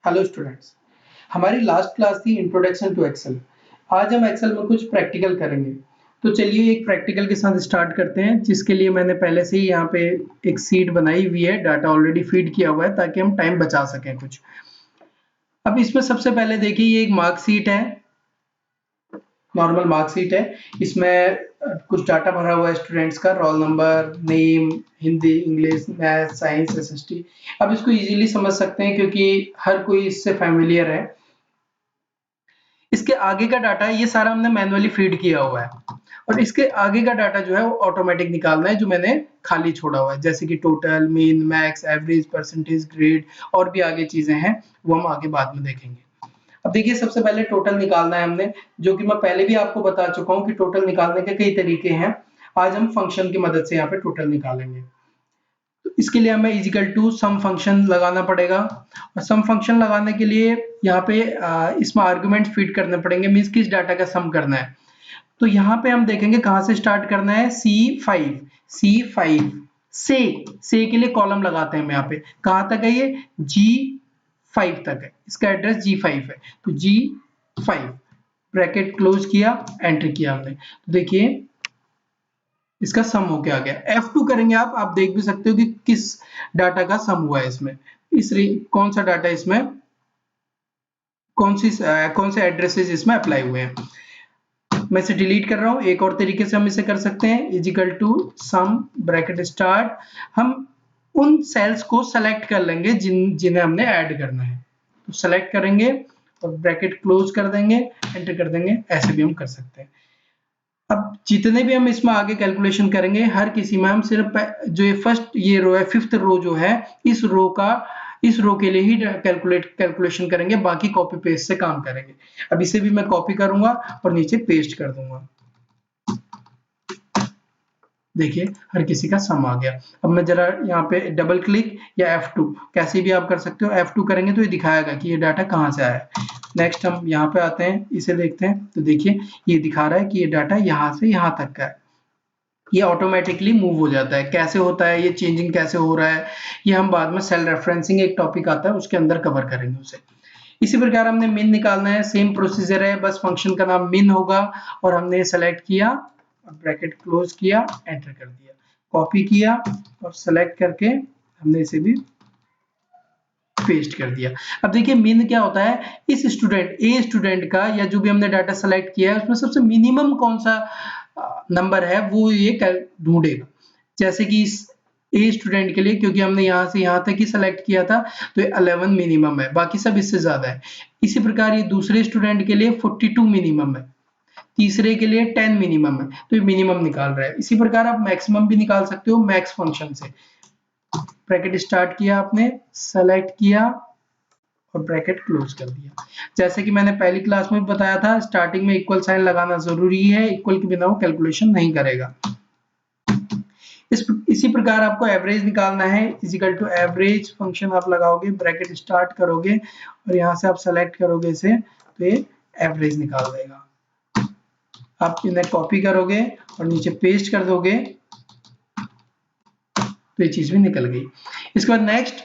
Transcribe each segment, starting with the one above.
Hello students, हमारी last class थी introduction to Excel. आज हम एक्सेल में कुछ प्रैक्टिकल करेंगे। तो चलिए एक प्रैक्टिकल के साथ स्टार्ट करते हैं, जिसके लिए मैंने पहले से ही यहाँ पे एक सीट बनाई हुई है, डाटा ऑलरेडी फीड किया हुआ है ताकि हम टाइम बचा सकें कुछ। अब इसमें सबसे पहले देखिए, ये एक मार्कशीट है, नॉर्मल मार्कशीट है। इसमें कुछ डाटा भरा हुआ है स्टूडेंट्स का, roll number, name, Hindi, English, math, science, SST. अब इसको इजीली समझ सकते हैं क्योंकि हर कोई इससे फैमिलियर है। इसके आगे का डाटा है, ये सारा हमने मैन्युअली फीड किया हुआ है, और इसके आगे का डाटा जो है वो ऑटोमेटिक निकालना है, जो मैंने खाली छोड़ा हुआ है, जैसे कि total, mean, max, average, percentage, grade और भी आगे चीजें हैं, वो हम आगे बाद में देखेंगे। अब देखिए, सबसे पहले टोटल निकालना है हमने, जो कि मैं पहले भी आपको बता चुका हूँ कि टोटल निकालने के कई तरीके हैं। आज हम फंक्शन की मदद से यहाँ पे टोटल निकालेंगे। तो इसके लिए हमें इजिकल टू सम फंक्शन लगाना पड़ेगा, और सम फंक्शन लगाने के लिए यहाँ पे इसमें आर्गुमेंट फीड करने पड़ेंगे, मीन्स किस डाटा का सम करना है। तो यहाँ पे हम देखेंगे कहाँ से स्टार्ट करना है, C5 से के लिए कॉलम लगाते हैं हम यहाँ पे। कहाँ तक है ये, G5 तक है, इसका एड्रेस G5 है, तो G5 ब्रैकेट क्लोज किया, एंटर किया हमने। तो देखिए इसका सम होके आ गया। F2 करेंगे, आप देख भी सकते हो कि किस डाटा का सम हुआ है इसमें। कौन सा डाटा इसमें, कौन से एड्रेसेस इसमें अप्लाई हुए हैं। मैं इसे डिलीट कर रहा हूं। एक और तरीके से हम इसे कर सकते हैं, is equal to sum bracket start. हम उन सेल्स को सेलेक्ट कर लेंगे जिन्हें हमने ऐड करना है, तो सेलेक्ट करेंगे और ब्रैकेट क्लोज कर देंगे, एंटर कर देंगे। ऐसे भी हम कर सकते हैं। अब जितने भी हम इसमें आगे कैलकुलेशन करेंगे, हर किसी में हम सिर्फ जो ये फर्स्ट ये रो है, फिफ्थ रो जो है, इस रो के लिए ही कैलकुलेशन करेंगे, बाकी कॉपी पेस्ट से काम करेंगे। अब इसे भी मैं कॉपी करूंगा और नीचे पेस्ट कर दूंगा। देखिए हर किसी का सम आ गया। अब मैं जरा यहाँ पे डबल क्लिक या F2, कैसे भी आप कर सकते हो, F2 करेंगे तो ये दिखाएगा कि ये डाटा कहाँ से आया है। नेक्स्ट हम यहाँ पे आते हैं, इसे देखते हैं, तो देखिए ये दिखा रहा है कि ये डाटा यहाँ से यहाँ तक का है। ये ऑटोमेटिकली मूव हो जाता है। कैसे होता है, ये चेंजिंग कैसे हो रहा है, ये हम बाद में सेल रेफरेंसिंग एक टॉपिक आता है, उसके अंदर कवर करेंगे उसे। इसी प्रकार हमने मिन निकालना है, सेम प्रोसीजर है, बस फंक्शन का नाम मिन होगा, और हमने सेलेक्ट किया, ब्रैकेट क्लोज किया, एंटर कर दिया, कॉपी किया और सेलेक्ट करके हमने इसे भी पेस्ट कर दिया। अब देखिए मिन क्या होता है, इस ए स्टूडेंट का, या जो भी हमने डाटा सेलेक्ट किया है, उसमें सबसे मिनिमम कौन सा नंबर है वो ये ढूंढेगा। जैसे कि इस ए स्टूडेंट के लिए, क्योंकि हमने यहाँ से यहाँ तक ही सेलेक्ट किया था, तो ये 11 मिनिमम है, बाकी सब इससे ज्यादा है। इसी प्रकार ये दूसरे स्टूडेंट के लिए 42 मिनिमम है, तीसरे के लिए 10 मिनिमम है, तो ये मिनिमम निकाल रहा है। इसी प्रकार आप मैक्सिमम भी निकाल सकते हो मैक्स फंक्शन से। ब्रैकेट स्टार्ट किया आपने, सेलेक्ट किया और ब्रैकेट क्लोज कर दिया। जैसे कि मैंने पहली क्लास में बताया था, स्टार्टिंग में इक्वल साइन लगाना जरूरी है, इक्वल के बिना वो कैलकुलेशन नहीं करेगा। इसी प्रकार आपको एवरेज निकालना है, इजिकल टू एवरेज फंक्शन आप लगाओगे, ब्रैकेट स्टार्ट करोगे और यहाँ से आप सेलेक्ट करोगे इसे, तो ये एवरेज निकाल देगा। आप इन्हें कॉपी करोगे और नीचे पेस्ट कर दोगे, तो ये चीज भी निकल गई। इसके बाद नेक्स्ट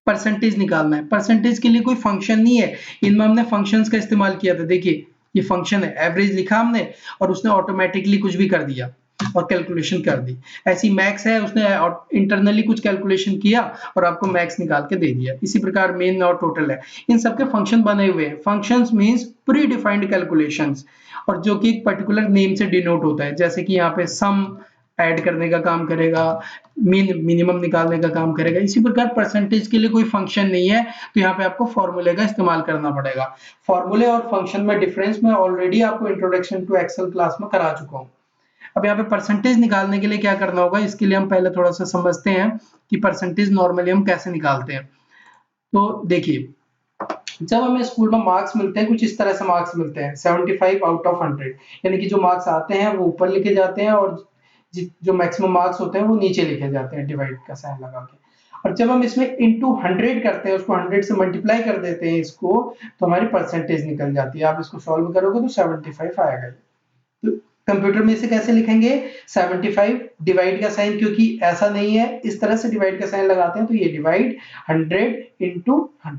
परसेंटेज निकालना है। परसेंटेज के लिए कोई फंक्शन नहीं है, इनमें हमने फंक्शंस का इस्तेमाल किया था। देखिए ये फंक्शन है, एवरेज लिखा हमने और उसने ऑटोमेटिकली कुछ भी कर दिया और कैलकुलेशन कर दी। ऐसी मैक्स है, उसने इंटरनली कुछ कैलकुलेशन किया और आपको मैक्स निकाल के दे दिया। इसी प्रकार मेन और टोटल है, इन सबके फंक्शन बने हुए हैं। Functions means pre defined calculations, और जो कि एक पर्टिकुलर नेम से डिनोट होता है। जैसे कि यहाँ पे सम ऐड करने का काम करेगा, मिनिमम निकालने का काम करेगा। इसी प्रकार परसेंटेज के लिए कोई फंक्शन नहीं है, तो यहाँ पे आपको फॉर्मूले का इस्तेमाल करना पड़ेगा। फॉर्मूले और फंक्शन में डिफरेंस मैं ऑलरेडी आपको इंट्रोडक्शन टू एक्सेल क्लास में करा चुका हूँ। अब यहाँ पे परसेंटेज निकालने के लिए क्या करना होगा, इसके लिए हम पहले थोड़ा सा समझते हैं कि परसेंटेज नॉर्मली हम कैसे निकालते हैं। तो देखिए, जब हमें स्कूल में मार्क्स मिलते हैं, कुछ इस तरह से मार्क्स मिलते हैं, 75 आउट ऑफ 100, यानी कि जो मार्क्स आते हैं वो ऊपर लिखे जाते हैं और जो मैक्सिमम मार्क्स होते हैं वो नीचे लिखे जाते हैं, डिवाइड का साइन लगा के। और जब हम इसमें इनटू 100 करते हैं, उसको 100 से मल्टीप्लाई कर देते हैं इसको, तो हमारी परसेंटेज निकल जाती है। आप इसको सॉल्व करोगे तो 75 आएगा। तो कंप्यूटर में इसे कैसे लिखेंगे, 75 डिवाइड का साइन, क्योंकि ऐसा नहीं है, इस तरह से डिवाइड का साइन लगाते हैं, तो ये डिवाइड 100 इंटू 100,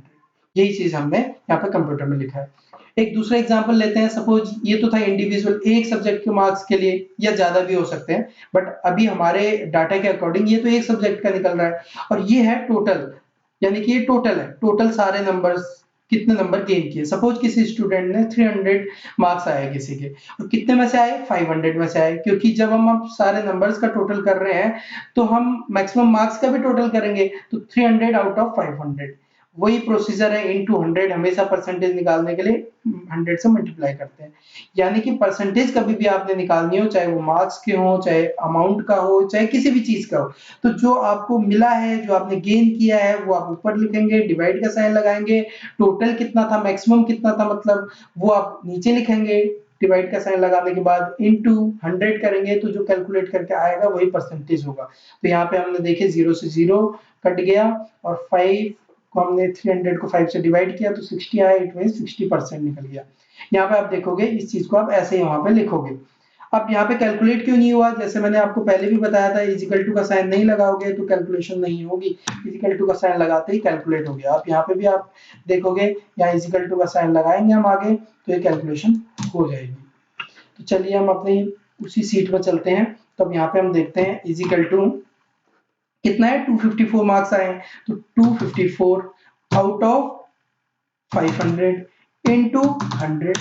यही चीज हमने यहाँ पे कंप्यूटर में लिखा है। एक दूसरा एग्जांपल लेते हैं, सपोज ये तो था इंडिविजुअल एक सब्जेक्ट के मार्क्स के लिए, या ज्यादा भी हो सकते हैं, बट अभी हमारे डाटा के अकॉर्डिंग ये तो एक सब्जेक्ट का निकल रहा है, और ये है टोटल, यानी कि ये टोटल है, टोटल सारे नंबर्स कितने नंबर गेन किए। सपोज किसी स्टूडेंट ने 300 मार्क्स आए किसी के, और कितने में से आए, 500 में से आए, क्योंकि जब हम अब सारे नंबर्स का टोटल कर रहे हैं तो हम मैक्सिमम मार्क्स का भी टोटल करेंगे, तो 300 आउट ऑफ 500, वही प्रोसीजर है, इनटू 100 हमेशा परसेंटेज निकालने के लिए 100 से मल्टीप्लाई करते हैं। यानी कि परसेंटेज कभी भी आपने निकालनी हो, चाहे वो मार्क्स के हो, चाहे अमाउंट का हो, चाहे किसी भी चीज का हो, तो जो आपको मिला है, जो आपने गेन किया है, वो आप ऊपर लिखेंगे, डिवाइड का साइन लगाएंगे, टोटल कितना था, मैक्सिमम कितना था, मतलब वो आप नीचे लिखेंगे, डिवाइड का साइन लगाने के बाद इनटू 100 करेंगे, तो जो कैलकुलेट करके आएगा वही परसेंटेज होगा। तो यहाँ पे हमने देखे 0 से 0 कट गया, और 5 को हमने 300 को 5 से डिवाइड किया तो 60 आया, इट मीन 60% निकल गया। यहाँ पे आप देखोगे इस चीज को आप ऐसे ही वहां पे लिखोगे। अब यहाँ पे कैलकुलेट क्यों नहीं हुआ, जैसे मैंने आपको पहले भी बताया था, इजिकल टू का साइन नहीं लगाओगे तो कैलकुलेशन नहीं होगी, इजिकल टू का साइन लगाते ही कैलकुलेट हो गया। आप यहाँ पे भी आप देखोगे, यहाँ इजिकल टू का साइन लगाएंगे हम आगे तो ये कैलकुलेशन हो जाएगी। तो चलिए हम अपनी उसी सीट में चलते हैं। तो अब यहाँ पे हम देखते हैं इजिकल टू कितना है, 254 मार्क्स आए हैं, तो 254 आउट ऑफ 500 इंटू 100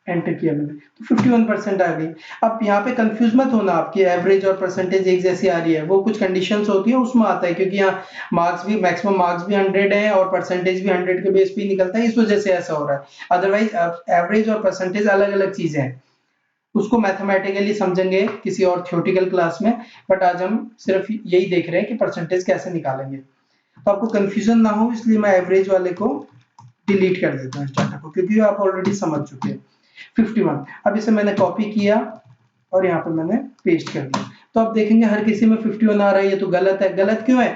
एंटर किया मैंने, तो 51% आ गई। अब यहाँ पे कंफ्यूज मत होना, आपकी एवरेज और परसेंटेज एक जैसी आ रही है, वो कुछ कंडीशंस होती है उसमें आता है, क्योंकि यहाँ मार्क्स भी मैक्सिमम मार्क्स भी 100 है और परसेंटेज भी 100 के बेस पे निकलता है, इस वजह से ऐसा हो रहा है। अदरवाइज एवरेज और परसेंटेज अलग अलग चीजें हैं, उसको मैथमेटिकली समझेंगे किसी और थ्योरेटिकल क्लास में, बट आज हम सिर्फ यही देख रहे हैं कि परसेंटेज कैसे निकालेंगे। तो आपको कंफ्यूजन ना हो इसलिए मैं एवरेज वाले को डिलीट कर देता हूँ इस डाटा को, क्योंकि आप ऑलरेडी समझ चुके हैं। 51, अब इसे मैंने कॉपी किया और यहाँ पे मैंने पेस्ट कर दिया, तो आप देखेंगे हर किसी में 51 आ रहा है, ये तो गलत है। गलत क्यों है,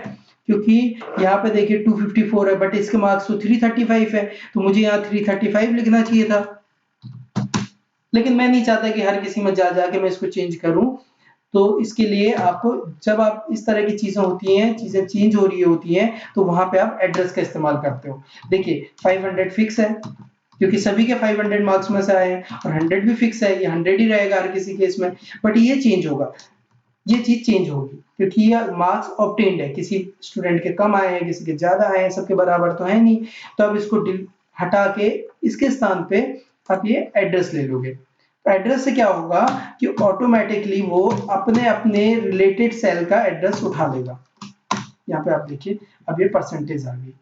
क्योंकि यहाँ पे देखिए 254 है, बट इसके मार्क्स तो 335 है, तो मुझे यहाँ 335 लिखना चाहिए था, लेकिन मैं नहीं चाहता कि हर किसी में जा जाके मैं इसको चेंज करूं। तो इसके लिए आपको, जब आप इस तरह की चीजें होती हैं, चीजें चेंज हो रही होती हैं, तो वहां पे आप एड्रेस का इस्तेमाल करते हो। देखिए 500 फिक्स है, क्योंकि सभी के 500 मार्क्स में से आए हैं, और 100 भी फिक्स है, ये 100 ही रहेगा हर किसी केस में, बट ये चेंज होगा, ये चीज चेंज होगी, क्योंकि ये मार्क्स ऑब्टेन्ड है, किसी स्टूडेंट के कम आए हैं, किसी के ज्यादा आए हैं, सबके बराबर तो है नहीं। तो अब इसको हटा के इसके स्थान पे आप ये एड्रेस ले लोगे, तो एड्रेस से क्या होगा कि ऑटोमेटिकली वो अपने अपने रिलेटेड सेल का एड्रेस उठा लेगा। यहाँ पे आप देखिए अब ये परसेंटेज आ गई,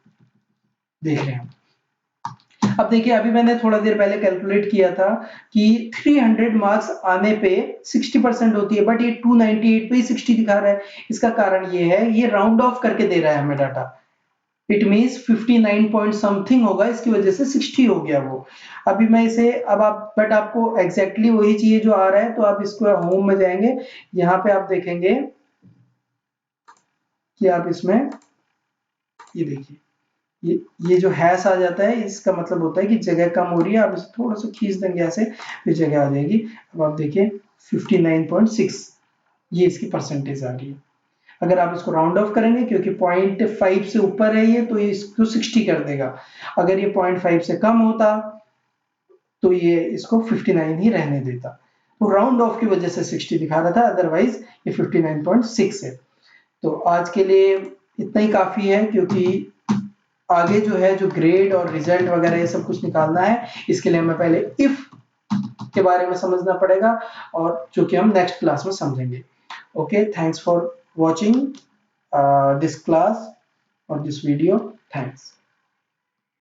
देख रहे हैं। अब देखिए अभी मैंने थोड़ा देर पहले कैलकुलेट किया था कि 300 मार्क्स आने पे 60% होती है, बट ये 298 पे ही 60 दिखा रहा है। इसका कारण ये है, ये राउंड ऑफ करके दे रहा है हमें data, it means 59 point something होगा, इसकी वजह से 60 हो गया वो। अभी मैं इसे, अब आप, बट आपको एग्जैक्टली वही चाहिए जो आ रहा है, तो आप इसको होम में जाएंगे, यहाँ पे आप देखेंगे कि आप इसमें ये देखिए, ये जो हैश आ जाता है, इसका मतलब होता है कि जगह कम हो रही है। आप इसे थोड़ा सा खींच देंगे ऐसे, फिर जगह आ जाएगी। अब आप देखिए 59.6 ये इसकी परसेंटेज आ रही है। अगर आप इसको राउंड ऑफ करेंगे, क्योंकि 0.5 से ऊपर है ये, तो ये इसको 60 कर देगा। अगर ये 0.5 से कम होता तो ये इसको 59 ही रहने देता। तो राउंड ऑफ की वजह से 60 दिखा रहा था, अदरवाइज ये 59.6 है। तो आज के लिए इतना ही काफी है, क्योंकि आगे जो है, जो ग्रेड और रिजल्ट वगैरह ये सब कुछ निकालना है, इसके लिए हमें पहले इफ के बारे में समझना पड़ेगा, और जो कि हम नेक्स्ट क्लास में समझेंगे। Okay, thanks for watching this class और दिस वीडियो, थैंक्स।